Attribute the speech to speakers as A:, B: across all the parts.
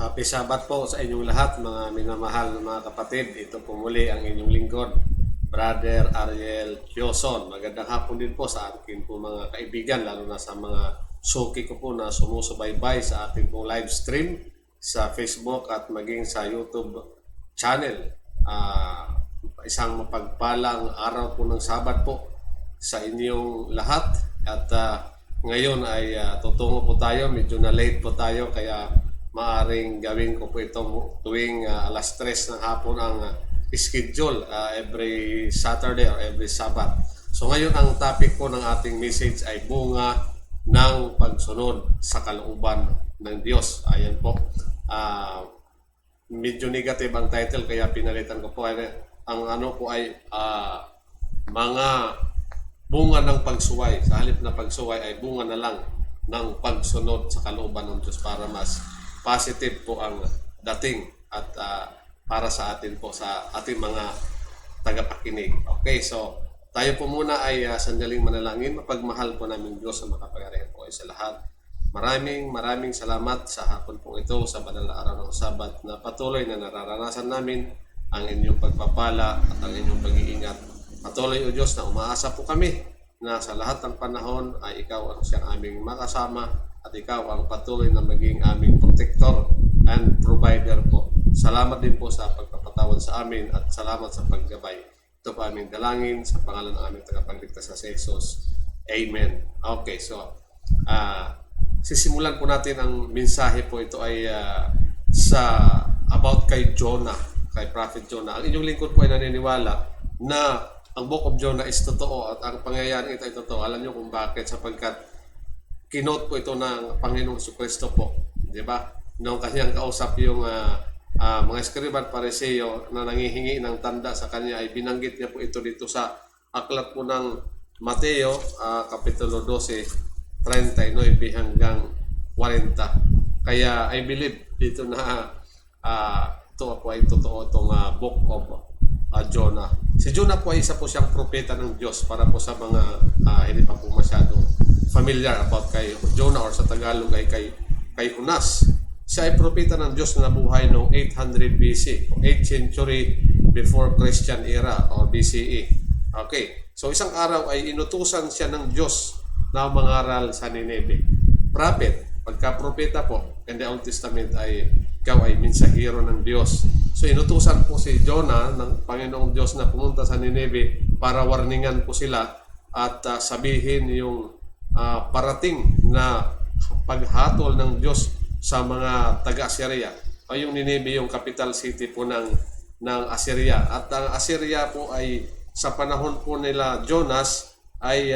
A: Happy Sabat po sa inyong lahat, mga minamahal na mga kapatid. Ito po muli ang inyong lingkod, Brother Ariel Quezon. Magandang hapon din po sa akin po mga kaibigan, lalo na sa mga suki ko po na sumusubaybay sa ating pong live stream sa Facebook at maging sa YouTube channel. Isang mapagpalang araw po ng Sabat po sa inyong lahat. At ngayon ay tutungo po tayo, medyo na late po tayo, kaya maaring gawin ko po ito tuwing alas 3 ng hapon ang schedule every Saturday or every Sabbath. So ngayon ang topic po ng ating message ay bunga ng pagsunod sa kalooban ng Diyos. Ayan po. Medyo negative ang title kaya pinalitan ko po. Ang ano po ay mga bunga ng pagsuway. Sa halip na pagsuway ay bunga na lang ng pagsunod sa kalooban ng Diyos para mas positive po ang dating at para sa atin po, sa ating mga tagapakinig. Okay, so tayo po muna ay sandaling manalangin. Mapagmahal po namin Diyos sa makapangyarihan po ay sa lahat. Maraming salamat sa hapon po ito, sa banal na araw ng Sabat, na patuloy na nararanasan namin ang inyong pagpapala at ang inyong pag-iingat. Patuloy o Diyos na umaasa po kami na sa lahat ng panahon ay ikaw ang siyang aming makasama at ikaw ang patuloy na maging aming protector and provider po. Salamat din po sa pagpapatawad sa amin at salamat sa paggabay. Ito po aming dalangin sa pangalan ng aming tagapagligtas na si Jesus. Amen. Okay, so sisimulan po natin ang mensahe po. Ito ay sa about kay Jonah, kay Prophet Jonah. Ang inyong lingkod po ay naniniwala na ang Book of Jonah is totoo at ang pangyayari ito ay totoo. Alam niyo kung bakit? Sapagkat kinote po ito ng Panginoong Jesucristo po, di ba? Noong kanyang kausap yung mga eskriban pariseo na nangihingi ng tanda sa kanya, ay binanggit niya po ito dito sa aklat po ng Mateo, Kapitulo 12, 39 hanggang 40. Kaya I believe dito na ito po ay totoo itong Book of Jonah. Si Jonah po ay isa po siyang propeta ng Diyos para po sa mga hindi pa po masyadong familiar about kay Jonah or sa Tagalog ay kay Jonas. Siya ay propeta ng Diyos na nabuhay noong 800 BC, 8th century before Christian era or BCE. Okay, so isang araw ay inutusan siya ng Diyos na mangaral sa Nineveh. Prophet, pagka-propeta po in the Old Testament ay ikaw ay mensahero ng Diyos. So inutusan po si Jonah ng Panginoong Diyos na pumunta sa Nineveh para warningan po sila at sabihin yung parating na paghatol ng Diyos sa mga taga-Assyria. O yung Nineveh, yung capital city po ng Assyria. At ang Assyria po ay sa panahon po nila Jonas ay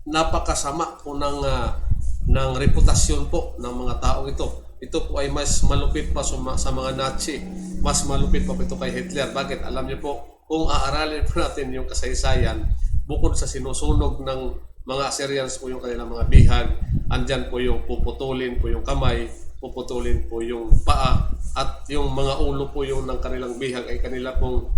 A: napakasama po ng reputasyon po ng mga taong ito. Ito po ay mas malupit pa sa mga Nazi. Mas malupit pa po ito kay Hitler. Bakit? Alam niyo po, kung aaralin po natin yung kasaysayan, bukod sa sinusunog ng mga Assyrians po yung kanilang mga bihag, andyan po yung puputulin po yung kamay, puputulin po yung paa, at yung mga ulo po yung ng kanilang bihag ay kanila pong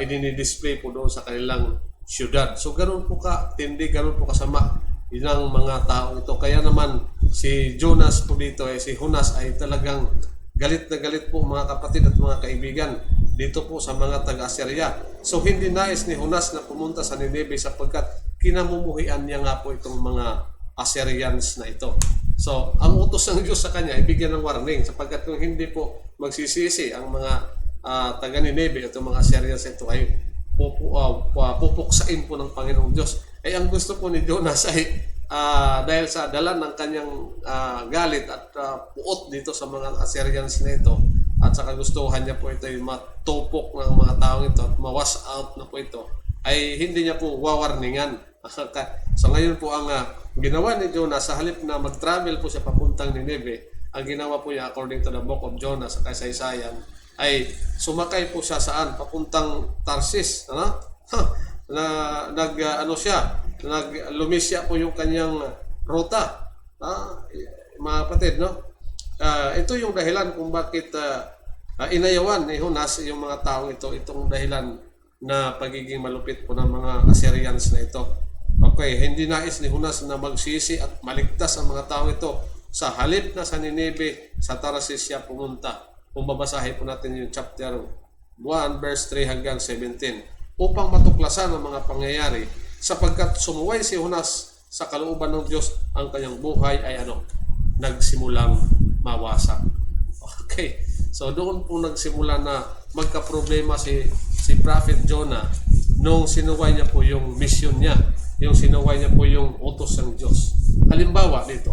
A: idinidisplay po doon sa kanilang syudad. So ganoon po katindi, ganoon po kasama ng mga tao ito. Kaya naman si Jonas po dito, si Jonas ay talagang galit na galit po mga kapatid at mga kaibigan dito po sa mga taga-Assyria. So hindi nais ni Jonas na pumunta sa Nineveh sapagkat kinamumuhian niya nga po itong mga Assyrians na ito. So ang utos ng Diyos sa kanya ay bigyan ng warning sapagkat kung hindi po magsisisi ang mga taga-Nineveh at mga Assyrians ito ay pupuksain po ng Panginoong Diyos. Ay ang gusto po ni Jonas ay dahil sa dala ng kanyang galit at puot dito sa mga Assyrians na ito, at sa kagustuhan niya po ito ay matupok ng mga taong ito at mawash out na po ito, ay hindi niya po wawarningan. So ngayon po ang ginawa ni Jonah, sa halip na mag-travel po siya papuntang Nineveh, ang ginawa po niya according to the Book of Jonah sa kasaysayan ay sumakay po siya saan? Papuntang Tarsis. Lumisya po yung kanyang ruta. Mga kapatid, no? Ito yung dahilan kung bakit inayawan ni Jonas yung mga taong ito. Itong dahilan na pagiging malupit po ng mga Assyrians na ito. Okay, hindi nais ni Jonas na magsisi at maligtas ang mga taong ito Sa halip na sa Nineve, sa Tarsis siya pumunta. Kung babasahin po natin yung chapter 1 verse 3 hanggang 17 upang matuklasan ang mga pangyayari sapagkat sumuway si Jonas sa kalooban ng Diyos, ang kanyang buhay ay nagsimulang mawasak. Okay, so doon po nagsimula na magka-problema si Prophet Jonah nung sinuway niya po yung mission niya, yung sinuway niya po yung utos ng Diyos. Halimbawa dito,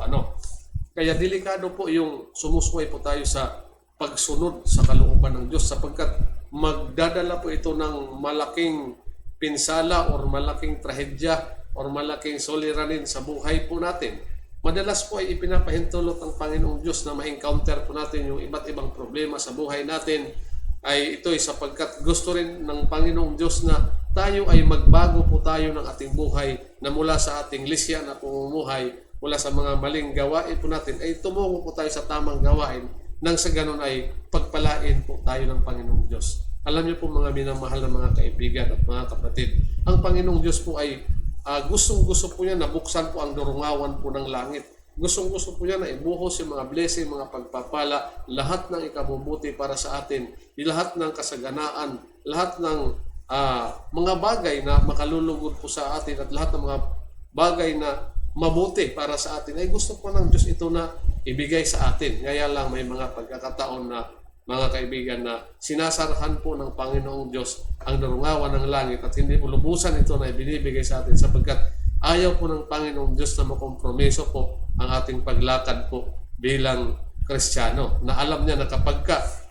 A: kaya delikado po yung sumusway po tayo sa pagsunod sa kalooban ng Diyos sapagkat magdadala po ito ng malaking pinsala or malaking trahedya or malaking suliranin sa buhay po natin. Madalas po ay ipinapahintulot ng Panginoong Diyos na ma-encounter po natin yung iba't ibang problema sa buhay natin ay ito'y sapagkat gusto rin ng Panginoong Diyos na tayo ay magbago po tayo ng ating buhay na mula sa ating lisya na pamumuhay, mula sa mga maling gawain po natin ay tumungo po tayo sa tamang gawain nang sa ganun ay pagpalain po tayo ng Panginoong Diyos. Alam niyo po mga minamahal na mga kaibigan at mga kapatid, ang Panginoong Diyos po ay gustong-gusto po niya na buksan po ang durungawan po ng langit. Gustong-gusto po niya na ibuhos yung mga blessing, mga pagpapala, lahat ng ikabubuti para sa atin, lahat ng kasaganaan, lahat ng mga bagay na makalulugod po sa atin at lahat ng mga bagay na mabuti para sa atin ay gusto po ng Diyos ito na ibigay sa atin. Ngaya lang may mga pagkakataon na mga kaibigan na sinasarahan po ng Panginoong Diyos ang darungawan ng langit at hindi po lubusan ito na ibinibigay sa atin sapagkat ayaw po ng Panginoong Diyos na makompromiso po ang ating paglakad po bilang Kristiyano, na alam niya na kapag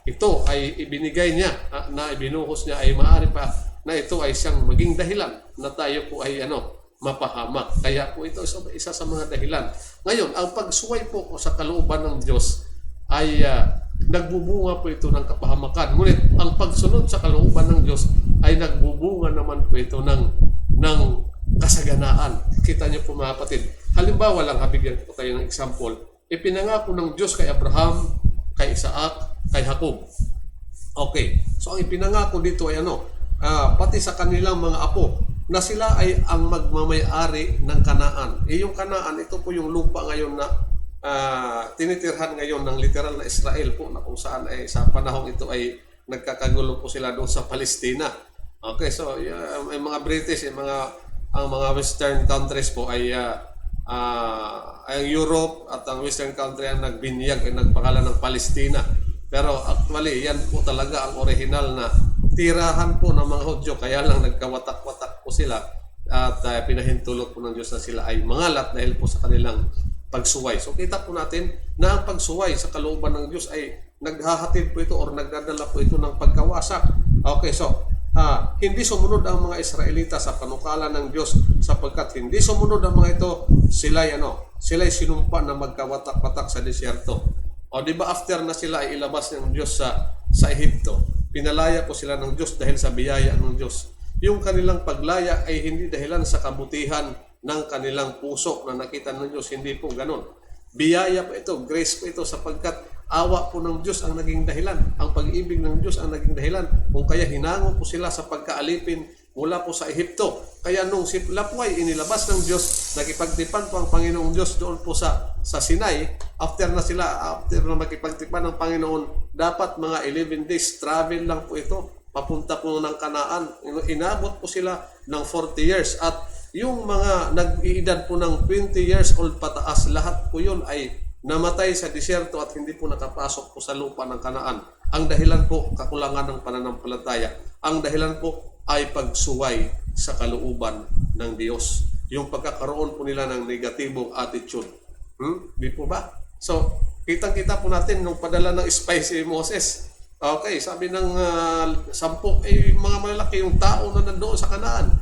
A: ito ay ibinigay niya, na ibinuhos niya, ay maaari pa na ito ay siyang maging dahilan na tayo po ay mapahamak. Kaya po ito isa sa mga dahilan. Ngayon, ang pagsuway po sa kalooban ng Diyos ay nagbubunga po ito ng kapahamakan. Ngunit ang pagsunod sa kalooban ng Diyos ay nagbubunga naman po ito ng kasaganaan. Kita niyo po mga kapatid. Halimbawa lang, habigyan ko tayo ng example. Ipinangako ng Diyos kay Abraham, kay Isaac, kay Jacob. Okay. So ang ipinangako dito ay pati sa kanilang mga apo na sila ay ang magmamay-ari ng Kanaan. Yung Kanaan, ito po yung lupa ngayon na tinitirhan ngayon ng literal na Israel po, na kung saan ay sa panahong ito ay nagkakagulo po sila doon sa Palestina. Okay, so yung mga British, ang mga western countries po ay ang Europe at ang western country ang nagbinyag ay nagpangalan ng Palestina. Pero actually, yan po talaga ang original na tirahan po ng mga Hudyo, kaya lang nagkawatak-watak po sila at pinahintulot po ng Diyos na sila ay mangalat dahil po sa kanilang pagsuway. So kita po natin na ang pagsuway sa kalooban ng Diyos ay naghahatid po ito or nagdadala po ito ng pagkawasak. Okay, so hindi sumunod ang mga Israelita sa panukala ng Diyos sapagkat hindi sumunod ang mga ito, sila'y sinumpa na magkawatak-watak sa disyerto. O di ba after na sila ay ilabas ng Diyos sa Ehipto, pinalaya po sila ng Diyos dahil sa biyaya ng Diyos. Yung kanilang paglaya ay hindi dahilan sa kabutihan ng kanilang puso na nakita ng Diyos, hindi po ganon. Biyaya po ito, grace po ito sapagkat awa po ng Diyos ang naging dahilan. Ang pag-ibig ng Diyos ang naging dahilan kung kaya hinango po sila sa pagkaalipin mula po sa Ehipto. Kaya nung sila po ay inilabas ng Diyos, nakipagtipan po ang Panginoong Diyos doon po sa Sinai. After na makipagtipan ng Panginoon, dapat mga 11 days travel lang po ito. Papunta po ng Kanaan. Inabot po sila ng 40 years at yung mga nag-iedad po ng 20 years old pataas, lahat po yun ay namatay sa disyerto at hindi po nakapasok po sa lupa ng Kanaan. Ang dahilan po, kakulangan ng pananampalataya. Ang dahilan po ay pagsuway sa kalooban ng Diyos. Yung pagkakaroon po nila ng negatibong attitude. Di po ba? So, kitang-kita po natin nung padala ng spies si Moses. Okay, sabi ng 10, mga malalaki yung tao na nandoon sa Kanaan.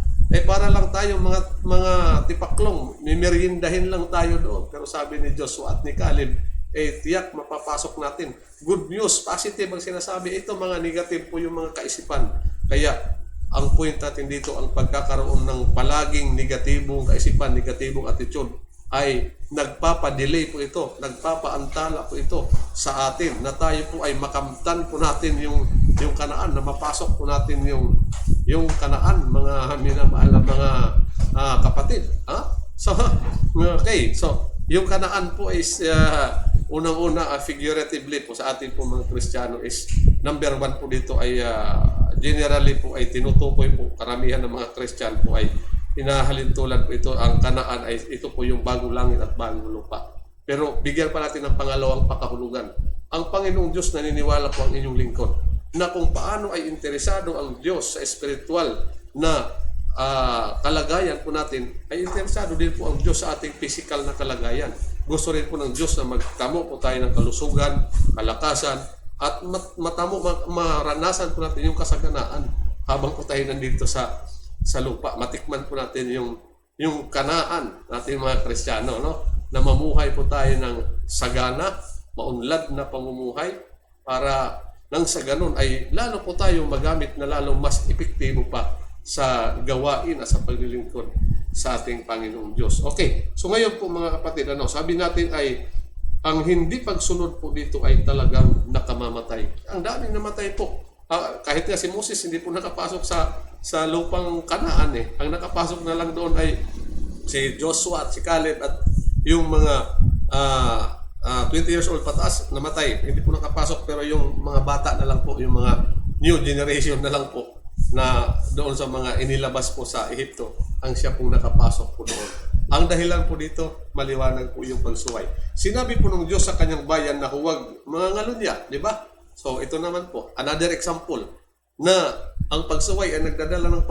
A: Para lang tayo mga tipaklong, mimeriendahin lang tayo doon. Pero sabi ni Joshua at ni Caleb, tiyak mapapasok natin. Good news, positive ang sinasabi. Ito mga negative po yung mga kaisipan. Kaya ang point natin dito, ang pagkakaroon ng palaging negatibong kaisipan, negatibong attitude, ay nagpapadelay po ito, nagpapaantala po ito sa atin na tayo po ay makamtan po natin yung Kanaan, na mapasok po natin yung Kanaan, mga minamahal na mga kapatid. So, okay. So, Yung Kanaan po is unang-una figuratively po sa ating po mga Kristiyano is number one po dito ay generally po ay tinutukoy po karamihan ng mga Kristiyano po ay hinahalintulan po ito ang Kanaan ay ito po yung bagong langit at bagong lupa. Pero bigyan pa natin ng pangalawang pakahulugan. Ang Panginoong Diyos naniniwala po ang inyong lingkod na kung paano ay interesado ang Diyos sa espiritual na kalagayan po natin, ay interesado din po ang Diyos sa ating physical na kalagayan. Gusto rin po ng Diyos na magtamo po tayo ng kalusugan, kalakasan, at maranasan po natin yung kasaganaan habang po tayo nandito sa lupa. Matikman po natin yung Kanaan natin mga Kristiyano, no? Na mamuhay po tayo ng sagana, maunlad na pamumuhay para nang sa ganun ay lalo po tayo magamit na lalo mas epektibo pa sa gawain at sa paglilingkod sa ating Panginoong Diyos. Okay, so ngayon po mga kapatid, sabi natin ay ang hindi pagsunod po dito ay talagang nakamamatay. Ang daming namatay po. Kahit nga si Moses hindi po nakapasok sa lupang Kanaan eh. Ang nakapasok na lang doon ay si Joshua at si Caleb at yung mga 20 years old pataas namatay. Hindi po nakapasok pero yung mga bata na lang po, yung mga new generation na lang po na doon sa mga inilabas po sa Ehipto, ang siya pong nakapasok po doon. Ang dahilan po dito, maliwanag po yung pagsuway. Sinabi po ng Diyos sa kanyang bayan na huwag mga ngalunya, di ba? So ito naman po, another example na ang pagsuway ay nagdadala ng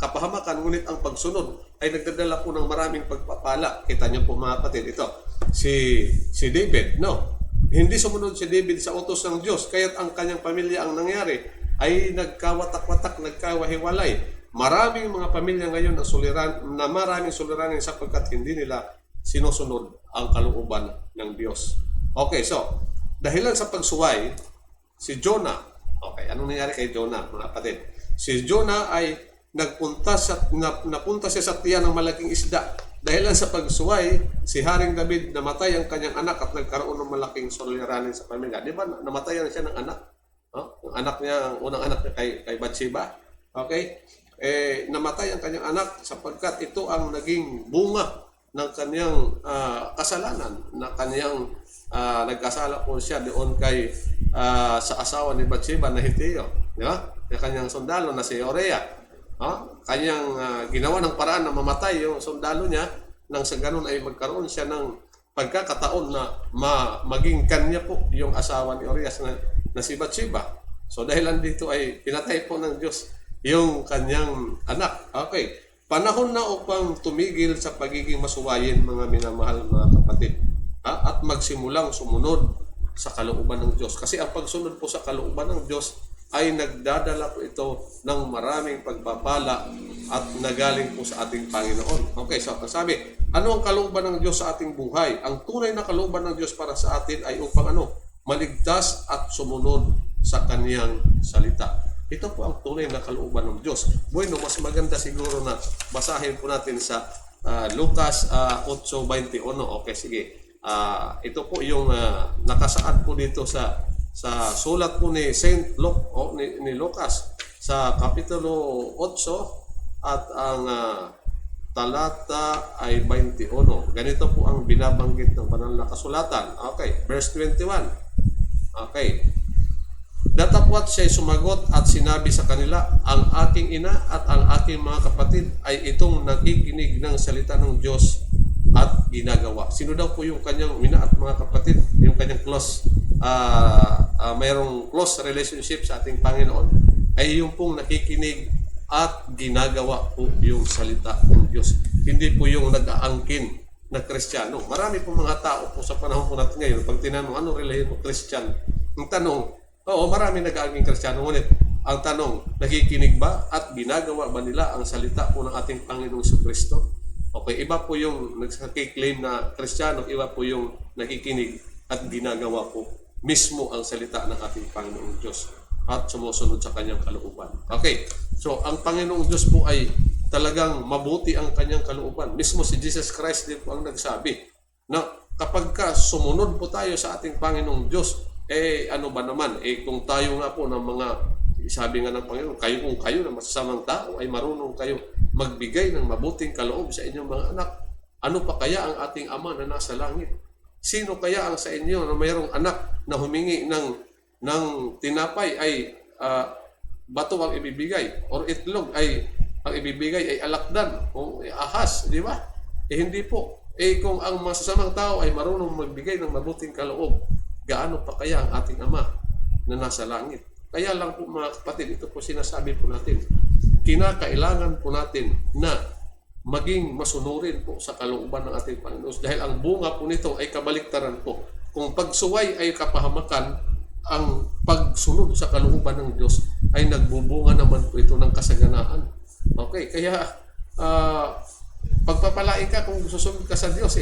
A: kapahamakan, ngunit ang pagsunod ay nagdadala po ng maraming pagpapala. Kita niyo po mga kapatid, ito, si David, no? Hindi sumunod si David sa utos ng Diyos, kaya't ang kanyang pamilya ang nangyari ay nagkawatak-watak, nagkawahiwalay. Maraming mga pamilya ngayon na maraming suliranin sapagkat hindi nila sinusunod ang kalooban ng Diyos. Okay, so, dahilan sa pagsuway, si Jonah, okay, anong nangyari kay Jonah, mga kapatid? Si Jonah ay napunta siya sa tiyan ng malaking isda. Dahilan sa pagsuway, si Haring David namatay ang kanyang anak at nagkaroon ng malaking suliranin sa pamilya. Di ba, namatayan siya ng anak? Yung anak niya, ang unang anak niya kay Bathsheba. Okay? Namatay ang kanyang anak sapagkat ito ang naging bunga ng kanyang kasalanan na kanyang nagkasala po siya doon sa asawa ni Bathsheba na Hiteo. Di ba? Yung kanyang sundalo na si Uriah. Kanyang ginawa ng paraan na mamatay yung sundalo niya nang sa ganun ay magkaroon siya ng pagkakataon na maging kanya po yung asawa ni Uriah na si Bathsheba. So dahilan dito ay pinatay po ng Diyos yung kanyang anak. Okay. Panahon na upang tumigil sa pagiging masuwayin, mga minamahal mga kapatid. At magsimulang sumunod sa kalooban ng Diyos. Kasi ang pagsunod po sa kalooban ng Diyos ay nagdadala po ito ng maraming pagpapala at nagaling po sa ating Panginoon. Okay, so sabi, ano ang kalooban ng Diyos sa ating buhay? Ang tunay na kalooban ng Diyos para sa atin ay upang maligtas at sumunod sa kaniyang salita. Ito po ang tunay na kalooban ng Diyos. Bueno, mas maganda siguro na basahin po natin sa Lucas 8:21. Okay, sige. Ito po yung nakasaad po dito sa sulat po ni Saint Luke ni Lucas sa kapitulo 8 at ang talata ay 21. Ganito po ang binabanggit ng banal na kasulatan. Okay, verse 21. Okay. Datapwat siya'y sumagot at sinabi sa kanila, ang aking ina at ang aking mga kapatid ay itong nakikinig ng salita ng Diyos at ginagawa. Sino daw po yung kanyang ina at mga kapatid? Yung kanyang mayroong close relationship sa ating Panginoon ay yung pong nakikinig at ginagawa po yung salita ng Diyos. Hindi po yung nag-aangkin na Kristiyano. Marami po mga tao po sa panahon po natin ngayon, pag tinanong, ano relihiyon mo Kristyan? Ang tanong, marami nag-aangkin Kristiyano, ngunit ang tanong, nakikinig ba at ginagawa ba nila ang salita po ng ating Panginoong Jesucristo? Okay, iba po yung nagsakiklaim na Kristiyano, iba po yung nakikinig at ginagawa po mismo ang salita ng ating Panginoong Diyos at sumusunod sa kanyang kalooban. Okay, so ang Panginoong Diyos po ay talagang mabuti ang kanyang kalooban. Mismo si Jesus Christ din po ang nagsabi na kapag sumunod po tayo sa ating Panginoong Diyos, ano ba naman, kung tayo nga po ng mga, sabi nga ng Panginoon, kung kayo na masasamang tao ay marunong kayo magbigay ng mabuting kaloob sa inyong mga anak, ano pa kaya ang ating Ama na nasa langit? Sino kaya ang sa inyo na mayroong anak na humingi ng tinapay ay bato ang ibibigay, or itlog ay ang ibibigay ay alakdan o ahas, di ba? Hindi po. Kung ang masasamang tao ay marunong magbigay ng mabuting kaloob, gaano pa kaya ang ating Ama na nasa langit? Kaya lang po mga kapatid, ito po sinasabi po natin, kinakailangan po natin na maging masunurin po sa kalooban ng ating Panginoon. Dahil ang bunga po nito ay kabaliktaran po. Kung pagsuway ay kapahamakan, ang pagsunod sa kalooban ng Diyos ay nagbubunga naman po ito ng kasaganaan. Okay, kaya pagpapalain ka kung susunod ka sa Diyos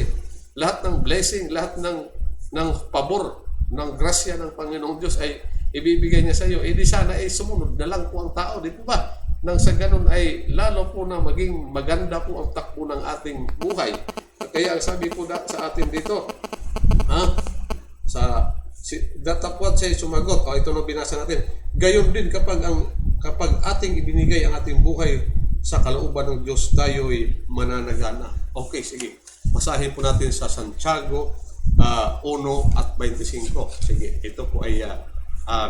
A: Lahat ng blessing, lahat ng pabor, ng grasya ng Panginoong Diyos ay ibibigay niya sa iyo. Di sana ay sumunod na lang po ang tao, di po ba? Nang sa ganun ay lalo po na maging maganda po ang takbo ng ating buhay. Kaya ang sabi po sa atin dito, datapwat siya sumagot. Ito na binasa natin. Gayon din kapag ating ibinigay ang ating buhay sa kalooban ng Diyos, tayo'y mananagana. Okay, sige. Basahin po natin sa Santiago 1:25. Sige, ito po ay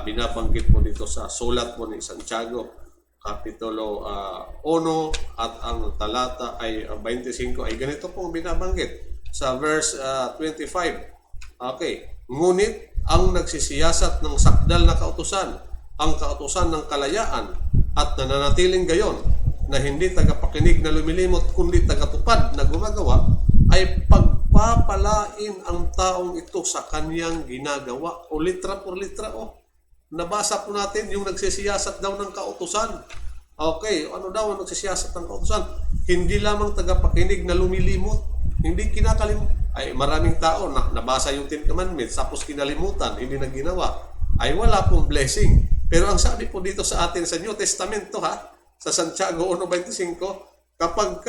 A: binabanggit mo dito sa sulat mo ni Santiago. Kapitulo 1 at ang talata ay 25 ay ganito pong binabanggit sa verse 25. Okay. Ngunit ang nagsisiyasat ng sakdal na kautusan, ang kautusan ng kalayaan at nananatiling gayon na hindi tagapakinig na lumilimot kundi tagatupad na gumagawa ay pagpapalain ang taong ito sa kanyang ginagawa. O litra por litra nabasa po natin yung nagsisiyasat daw ng kautusan. Okay, ano daw ang nagsisiyasat ng kautusan? Hindi lamang tagapakinig na lumilimot, hindi kinakalimut. Ay maraming tao na nabasa yung 10 Commandments tapos kinalimutan, hindi na ginawa. Ay wala pong blessing. Pero ang sabi po dito sa atin sa New Testamento sa Santiago 1:25, kapag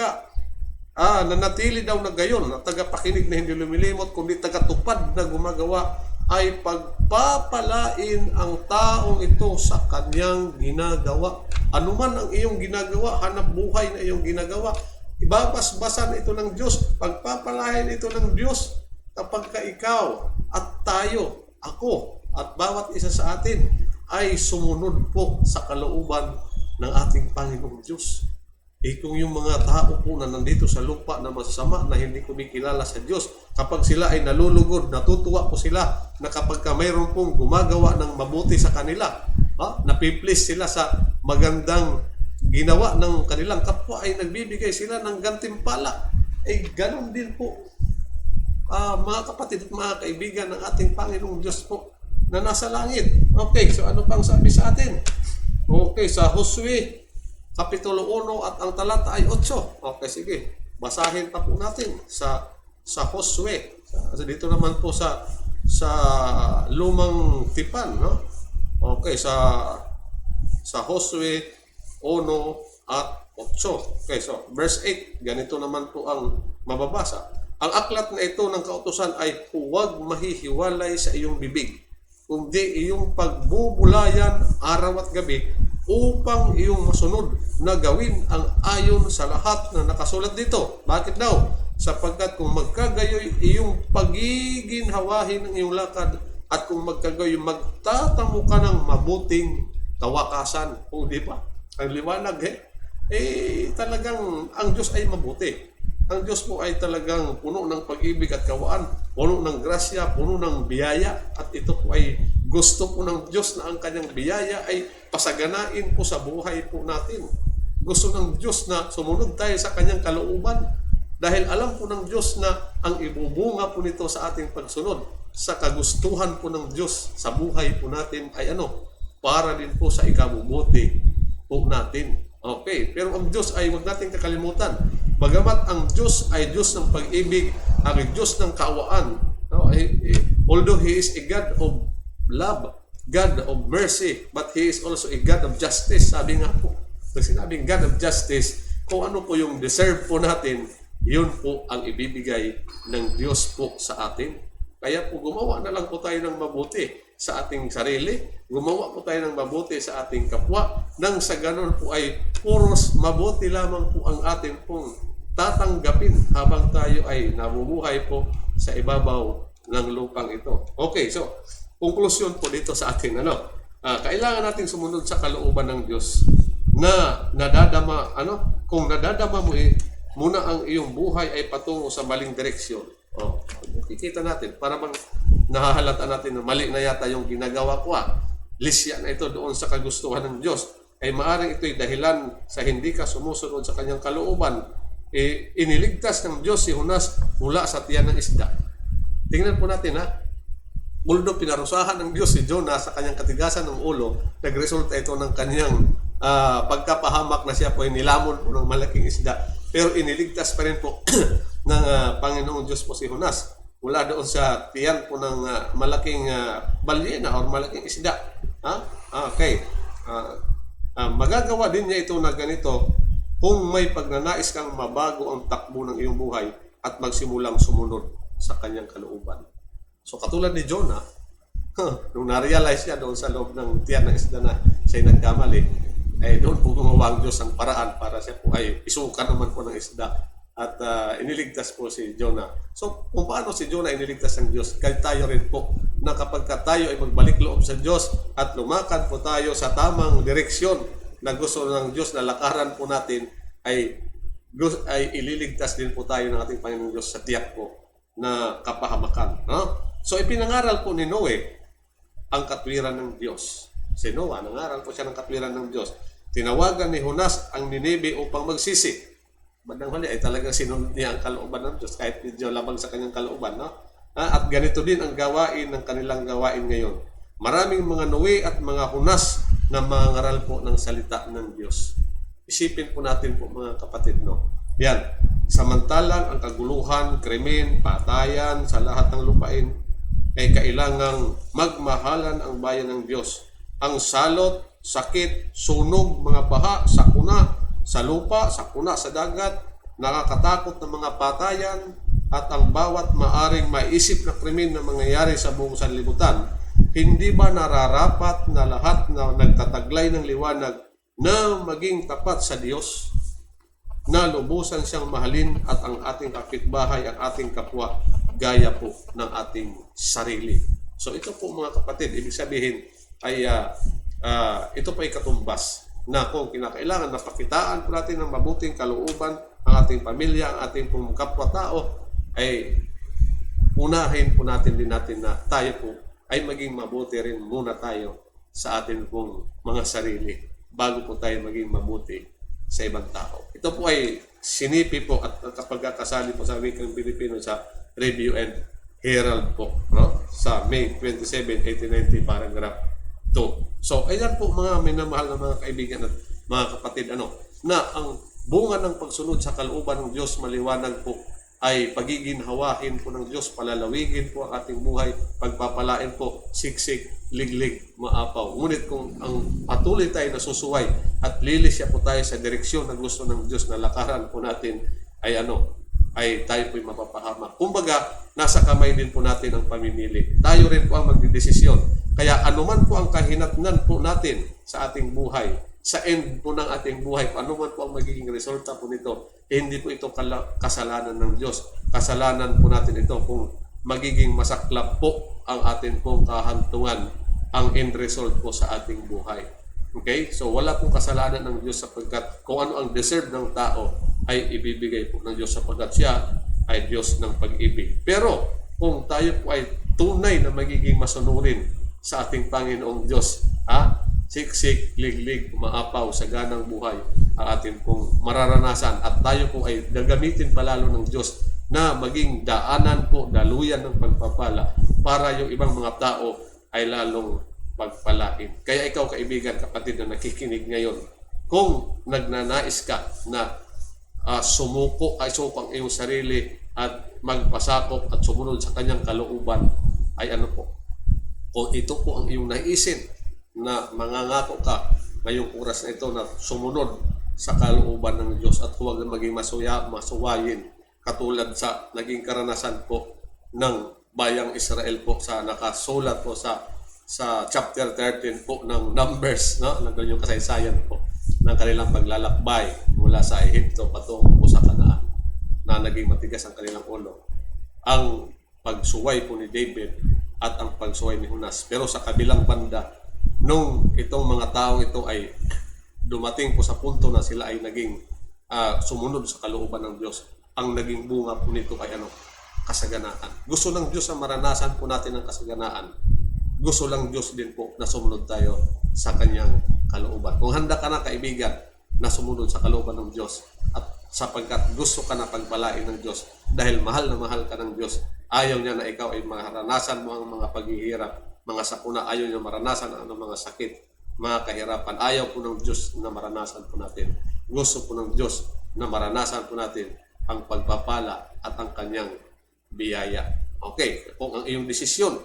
A: nanatili daw na gayon, na tagapakinig na hindi lumilimot, kundi tagatupad na gumagawa, ay pagpapalain ang taong ito sa kanyang ginagawa. Ano man ang iyong ginagawa, hanap buhay na iyong ginagawa, ibabasbasan ito ng Diyos, pagpapalain ito ng Diyos kapag ikaw at tayo, ako, at bawat isa sa atin ay sumunod po sa kalooban ng ating Panginoong Diyos. Kung yung mga tao po na nandito sa lupa na masasama, na hindi kumikilala sa Diyos, kapag sila ay nalulugod, natutuwa po sila na kapag mayroon pong gumagawa ng mabuti sa kanila, napiplease sila sa magandang ginawa ng kanilang kapwa, ay nagbibigay sila ng gantimpala. Ganun din po, mga kapatid at mga kaibigan ng ating Panginoong Diyos po na nasa langit. Okay, so ano pang sabi sa atin? Okay, sa Josue Kapitulo 1 at ang talata ay 8. Okay, sige. Basahin pa po natin sa Josue. Dito naman po sa lumang tipan, no? Okay, sa Josue 1 at 8. Okay, so verse 8, ganito naman po ang mababasa. Ang aklat na ito ng kautusan ay huwag mahihiwalay sa iyong bibig, kundi iyong pagbubulayan araw at gabi, upang iyong masunod na gawin ang ayon sa lahat na nakasulat dito. Bakit daw? Sapagkat kung magkagayoy iyong pagiginhawahin ng iyong lakad, at kung magkagayoy magtatamo ka ng mabuting kawakasan. Di ba? Ang liwanag talagang ang Diyos ay mabuti. Ang Diyos po ay talagang puno ng pag-ibig at kawaan, puno ng grasya, puno ng biyaya, at ito po ay gusto po ng Diyos na ang kanyang biyaya ay pasaganain po sa buhay po natin. Gusto ng Diyos na sumunod tayo sa kanyang kalooban, dahil alam po ng Diyos na ang ibubunga po nito sa ating pagsunod sa kagustuhan po ng Diyos sa buhay po natin ay para din po sa ikabubuti po natin. Okay, pero ang Diyos ay huwag natin kakalimutan. Bagamat ang Diyos ay Diyos ng pag-ibig, ang Diyos ng kaawaan, although He is a God of love, God of mercy, but He is also a God of justice. Sabi nga po, pag sinabing God of justice, kung ano po yung deserve po natin, yun po ang ibibigay ng Diyos po sa atin. Kaya po gumawa na lang po tayo ng mabuti sa ating sarili, gumawa po tayo ng mabuti sa ating kapwa, nang sa ganon po ay puros mabuti lamang po ang atin pong tatanggapin habang tayo ay namumuhay po sa ibabaw ng lupang ito. Okay, so konklusyon po dito sa atin, kailangan natin sumunod sa kalooban ng Diyos na nadadama, kung nadadama mo muna ang iyong buhay ay patungo sa maling direksyon. Kikita natin, para bang nahahalata natin na mali na yata yung ginagawa ko. Lisya na ito doon sa kagustuhan ng Diyos. Ay maaring ito'y dahilan sa hindi ka sumusunod sa kanyang kalooban. Iniligtas ng Diyos si Jonas mula sa tiyan ng isda. Tingnan po natin Although pinarusahan ng Diyos si Jonah sa kanyang katigasan ng ulo, nagresulta ito ng kanyang pagkapahamak na siya po ay nilamon po ng malaking isda. Pero iniligtas pa rin po ng Panginoong Diyos po si Jonas mula doon sa tiyan po ng malaking balyena o malaking isda. Okay. Magagawa din niya ito na ganito kung may pagnanais kang mabago ang takbo ng iyong buhay at magsimulang sumunod sa kanyang kalooban. So katulad ni Jonah, nung na-realize niya doon sa loob ng tiyan ng isda na siya'y nagkamali, ay doon po gumawa ang Diyos ang paraan para siya po ay isuka naman po ng isda at iniligtas po si Jonah. So kung paano si Jonah iniligtas ng Diyos, kahit tayo rin po na kapag tayo ay magbalik loob sa Diyos at lumakad po tayo sa tamang direksyon na gusto ng Diyos na lakaran po natin, ay ililigtas din po tayo ng ating Panginoong Diyos sa tiyak po na kapahamakan. So ipinangaral po ni Noe ang katwiran ng Diyos. Si Noah, nangaral po siya ng katwiran ng Diyos. Tinawagan ni Jonas ang Ninibe upang magsisi. Bandang huli ay talagang sinunod niya ang kalooban ng Diyos kahit medyo labag sa kanyang kalooban. At ganito din ang gawain ng kanilang gawain ngayon. Maraming mga Noe at mga Jonas na mangaral po ng salita ng Diyos. Isipin po natin po mga kapatid, Yan. Samantalang ang kaguluhan, krimen, patayan sa lahat ng lupain ay kailangang magmahalan ang bayan ng Diyos. Ang salot, sakit, sunog, mga baha, sakuna sa lupa, sakuna sa dagat, nakakatakot na mga patayan, at ang bawat maaring maisip na krimen na mangyayari sa buong sanlibutan, hindi ba nararapat na lahat na nagtataglay ng liwanag na maging tapat sa Diyos, na lubusan siyang mahalin at ang ating kapitbahay, ang ating kapwa, gaya po ng ating sarili. So ito po mga kapatid, ibig sabihin ay ito po ay katumbas na kung kinakailangan na pakitaan po natin ng mabuting kalooban ang ating pamilya, ang ating pong kapwa-tao, ay unahin po natin na tayo po ay maging mabuti rin muna tayo sa ating pong mga sarili bago po tayo maging mabuti sa ibang tao. Ito po ay sinipi po at kapag kasali po sa wikang Pilipino sa Review and Herald po, sa May 27, 1890, paragraph 2. So, ayan po mga minamahal na mga kaibigan at mga kapatid, na ang bunga ng pagsunod sa kalooban ng Diyos maliwanag po ay pagiginhawain po ng Diyos, palalawigin po ang ating buhay, pagpapalain po, siksik, liglig, maapaw. Ngunit kung ang patuloy tayo na susuway at lilisya po tayo sa direksyon na gusto ng Diyos na lakaran po natin, ay ay tayo po'y mapapahamak. Kumbaga, nasa kamay din po natin ang pamimili. Tayo rin po ang magdidesisyon. Kaya anuman po ang kahinatnan po natin sa ating buhay, sa end po ng ating buhay, anuman po ang magiging resulta po nito, hindi po ito kasalanan ng Diyos. Kasalanan po natin ito kung magiging masaklap po ang ating pong kahantungan, ang end result po sa ating buhay. Okay? So wala pong kasalanan ng Diyos sapagkat kung ano ang deserve ng tao ay ibibigay po ng Diyos sapagkat siya ay Diyos ng pag-ibig. Pero kung tayo po ay tunay na magiging masunurin sa ating Panginoong Diyos, siksik, liglig, maapaw sa ganang buhay ang ating pong mararanasan at tayo po ay gagamitin palalo ng Diyos na maging daanan po, daluyan ng pagpapala para yung ibang mga tao ay lalong pagpalain. Kaya ikaw kaibigan, kapatid na nakikinig ngayon, kung nagnanais ka na sumuko ang iyong sarili at magpasakop at sumunod sa kanyang kalooban, ay kung ito po ang iyong naisin na mangangako ka ngayong oras na ito na sumunod sa kalooban ng Diyos at huwag na maging masuwayin katulad sa naging karanasan po ng bayang Israel po sa nakasulat po sa chapter 13 po ng Numbers, nandun yung kasaysayan po ng kanilang paglalakbay mula sa Ehipto patungo po sa Kanaan. naging matigas ang kanilang ulo. Ang pagsuway po ni David at ang pagsuway ni Jonas. Pero sa kabilang banda, nung itong mga taong ito ay dumating po sa punto na sila ay naging sumunod sa kalooban ng Diyos, ang naging bunga po nito ay kasaganaan. Gusto ng Diyos na maranasan po natin ang kasaganaan. Gusto lang Diyos din po na sumunod tayo sa kanyang kalooban. Kung handa ka na, kaibigan, na sumunod sa kalooban ng Diyos, at sapagkat gusto ka na pagbalain ng Diyos dahil mahal na mahal ka ng Diyos, ayaw niya na ikaw ay maranasan mo ang mga paghihirap, mga sakuna, ayaw niya maranasan ang mga sakit, mga kahirapan. Ayaw po ng Diyos na maranasan po natin. Gusto po ng Diyos na maranasan po natin ang pagpapala at ang kanyang biyaya. Okay, kung ang iyong desisyon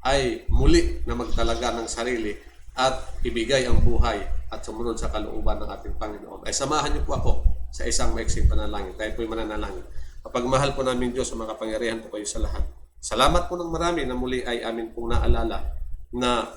A: ay muli na magtalaga ng sarili at ibigay ang buhay at sumunod sa kalooban ng ating Panginoon, ay samahan niyo po ako sa isang maiksing panalangin. Tayo po'y mananalangin. Kapag mahal po namin Diyos, sa mga kapangyarihan po kayo sa lahat. Salamat po ng marami na muli ay amin pong naalala na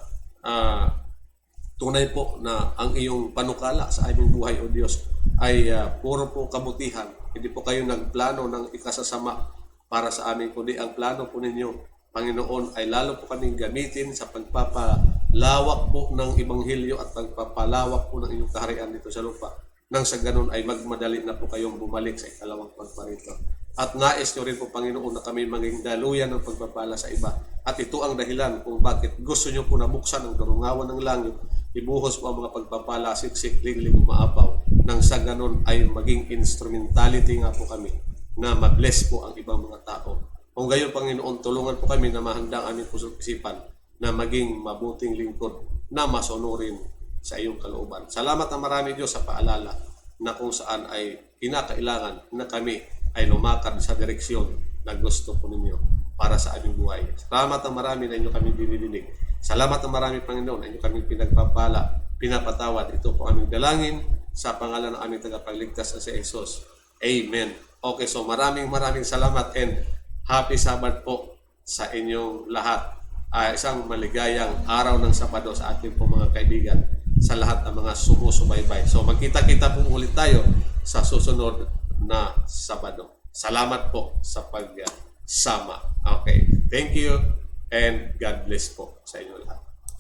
A: tunay po na ang iyong panukala sa aming buhay, o Diyos, ay puro po kabutihan. Hindi po kayo nagplano ng ikasasama para sa amin, kundi ang plano po ninyo, Panginoon, ay lalo po kaming gamitin sa pagpapalawak po ng Ebanghelyo at pagpapalawak po ng inyong kaharian dito sa lupa. Nang sa ganun ay magmadali na po kayong bumalik sa ikalawang pagparito. At nais nyo rin po, Panginoon, na kami maging daluyan ng pagpapala sa iba. At ito ang dahilan kung bakit gusto nyo po nabuksan ang darungawan ng langit, ibuhos po ang mga pagpapala, siksik, liglig, umaapaw. Nang sa ganun ay maging instrumentality nga po kami na ma-bless po ang ibang mga tao. Kung gayon, Panginoon, tulungan po kami na mahanda ang aming puso't isipan na maging mabuting lingkod na masunurin sa iyong kalooban. Salamat na marami, Diyos, sa paalala na kung saan ay kinakailangan na kami ay lumakad sa direksyon na gusto po ninyo para sa aming buhay. Salamat na marami na inyo kami dinidinig. Salamat na marami, Panginoon, na inyo kami pinagpapala, pinapatawad. Ito po aming dalangin sa pangalan ng aming tagapagligtas na si Jesus. Amen. Okay, so maraming salamat and happy Sabbath po sa inyong lahat. Isang maligayang araw ng Sabado sa ating po mga kaibigan, sa lahat ng mga sumusubaybay. So magkita-kita po ulit tayo sa susunod na Sabado. Salamat po sa pagsama. Okay, thank you and God bless po sa inyo lahat.